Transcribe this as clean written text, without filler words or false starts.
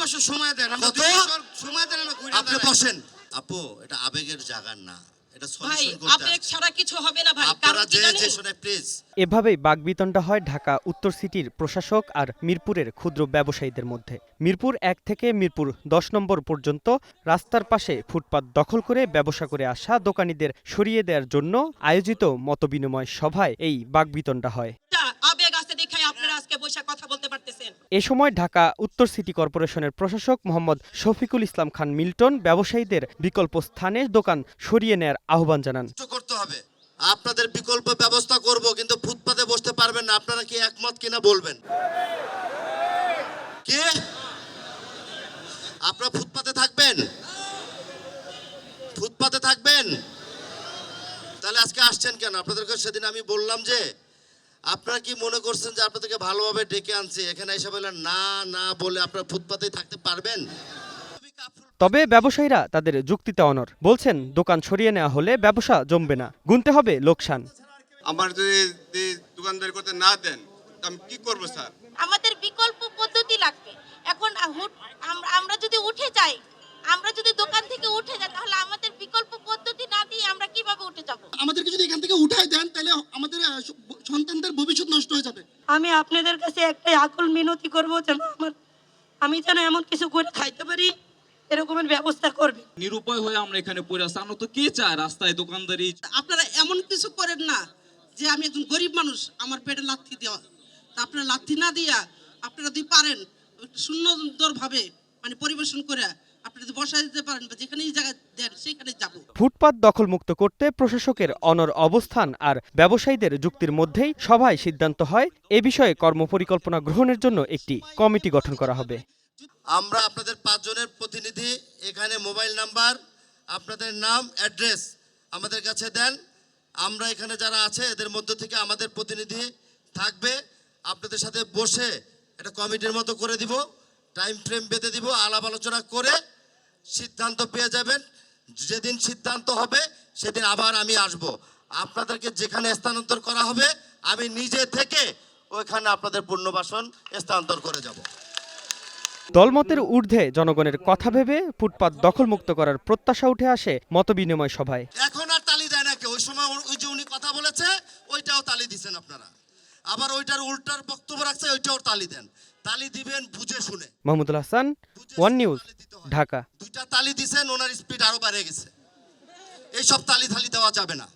বছর সময় দেন, আমরা কত? 2 বছর সময় দেন, আমরা ঘুরে আপনি দাঁড়াই। বসেন। আপু, এটা আবেগের জায়গা না, এটা ভাই সলিউশন করতে আবেগ আসছে। ছাড়া কিছু হবে না ভাই, আপনারা কারণ কি যে জানেন? শুনে প্লিজ। এভাবেই বাকবিতণ্ডা হয় ঢাকা উত্তর সিটির প্রশাসক আর মিরপুরের ক্ষুদ্র ব্যবসায়ীদের মধ্যে। মিরপুর ১ থেকে মিরপুর ১০ নম্বর পর্যন্ত রাস্তার পাশে ফুটপাত দখল করে ব্যবসা করে আসা দোকানীদের সরিয়ে দেওয়ার জন্য আয়োজিত মতবিনিময় সভায় এই বাকবিতণ্ডা হয়। আবেগ আছে দেখাই আপনারা আজকে বসে কথা বলতে পারতেছেন। এ সময় ঢাকা উত্তর সিটি কর্পোরেশনের প্রশাসক মোহাম্মদ শফিকুল ইসলাম খান মিল্টন ব্যবসায়ীদের বিকল্প স্থানে দোকান সরিয়ে নেয়ার আহ্বান জানান। করতে হবে, আপনাদের বিকল্প ব্যবস্থা করব, কিন্তু ফুটপাতে বসতে পারবেন না। আপনারা কি একমত কিনা বলবেন? কি আপনারা ফুটপাতে থাকবেন? ফুটপাতে থাকবেন? তাহলে আজকে আসছেন কেন? আপনাদেরকে সেদিন আমি বললাম যে আপনারা কি মনে করছেন যে আপনাদেরকে ভালোভাবে ডেকে আনছি, এখানে এসে বললেন না না বলে আপনারা ফুটপাতেই থাকতে পারবেন? তবে ব্যবসায়ীরা তাদের যুক্তিতে অনড়, বলছেন দোকান সরিয়ে নেওয়া হলে ব্যবসা জমবে না, গুনতে হবে লোকসান। আমার যদি দোকানদারি করতে না দেন, আমি কি করবো স্যার? আমাদের বিকল্প পদ্ধতি লাগবে। এখন আমরা যদি উঠে যাই, আমরা যদি দোকান থেকে উঠে যাই, তাহলে আমাদের বিকল্প পদ্ধতি না দিয়ে আমরা কিভাবে উঠে যাব? আমাদেরকে যদি এখান থেকে উঠাই দেন, তাহলে আমাদের সন্তানদের ভবিষ্যৎ নষ্ট হয়ে যাবে। আমি আপনাদের কাছে একটাই আকুল মিনতি করবো, যেন আমি যেন এমন কিছু করে খাইতে পারি, এরকমের ব্যবস্থা করবে। নিরুপায় হয়ে আমরা এখানে পড়ে আছি, আমরা তো কে চায় রাস্তায় দোকানদারি। আপনারা এমন কিছু করেন না যে আমি একজন গরিব মানুষ, আমার পেটে লাথি দেওয়া। আপনারা লাথি না দিয়া আপনারা যদি পারেন সুন্দরভাবে মানে পরিবেশন করে আপনারা যদি বসায় দিতে পারেন বা যেখানেই জায়গা দেন সেখানে যাব। ফুটপাত দখলমুক্ত করতে প্রশাসকের অনড় অবস্থান আর ব্যবসায়ীদের যুক্তির মধ্যেই সভায় সিদ্ধান্ত হয় এ বিষয়ে কর্মপরিকল্পনা গ্রহণের জন্য একটি কমিটি গঠন করা হবে। আমরা আপনাদের 5 জনের প্রতিনিধি, এখানে মোবাইল নাম্বার, আপনাদের নাম, অ্যাড্রেস আমাদের কাছে দেন। আমরা এখানে যারা আছে এদের মধ্য থেকে আমাদের প্রতিনিধি থাকবে, আপনাদের সাথে বসে একটা কমিটির মতো করে দিব, টাইম ফ্রেম বেঁধে দিব, আলাপ আলোচনা করে সিদ্ধান্ত পেয়ে যাবেন। যেদিন সিদ্ধান্ত হবে সেদিন আবার আমি আসব, আপনাদেরকে যেখানে স্থানান্তর করা হবে আমি নিজে থেকে ওইখানে আপনাদের পুনর্বাসন স্থানান্তর করে যাব। দলমতের ঊর্ধ্বে জনগণের কথা ভেবে ফুটপাত দখলমুক্ত করার প্রত্যাশা উঠে আসে মতবিনিময় সভায়। এখন আর তালি দেয় না কেউ। ওই সময় ওই যে উনি কথা বলেছে ওইটাও তালি দিচ্ছেন আপনারা, আবার ওইটার উল্টার বক্তব্য রাখছে ওইটাও তালি দেন। তালি দিবেন বুঝে শুনে। Mahmudul Hasan, one news, Dhaka. 2টা তালি দিছেন, ওনার স্পিড আরো বেড়ে গেছে। এইসব তালি দেওয়া যাবে না।